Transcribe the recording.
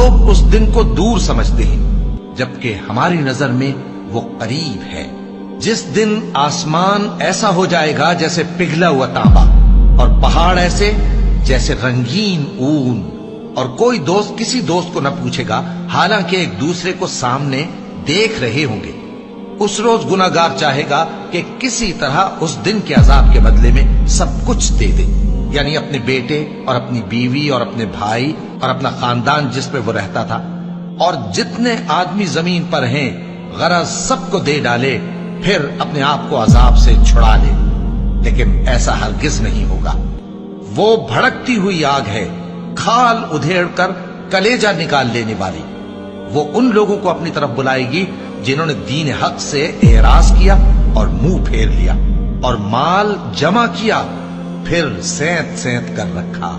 لوگ اس دن کو دور سمجھتے ہیں جبکہ ہماری نظر میں وہ قریب ہے، جس دن آسمان ایسا ہو جائے گا جیسے پگھلا ہوا تانبا، اور پہاڑ ایسے جیسے رنگین اون، اور کوئی دوست کسی دوست کو نہ پوچھے گا حالانکہ ایک دوسرے کو سامنے دیکھ رہے ہوں گے۔ اس روز گناہگار چاہے گا کہ کسی طرح اس دن کے عذاب کے بدلے میں سب کچھ دے دے، یعنی اپنے بیٹے اور اپنی بیوی اور اپنے بھائی اور اپنا خاندان جس پہ وہ رہتا تھا، اور جتنے آدمی زمین پر ہیں غرض سب کو دے ڈالے، پھر اپنے آپ کو عذاب سے چھڑا لے۔ لیکن ایسا ہرگز نہیں ہوگا۔ وہ بھڑکتی ہوئی آگ ہے، کھال ادھیڑ کر کلیجہ نکال لینے والی۔ وہ ان لوگوں کو اپنی طرف بلائے گی جنہوں نے دین حق سے اعراض کیا اور منہ پھیر لیا اور مال جمع کیا پھر سینت سینت کر رکھا۔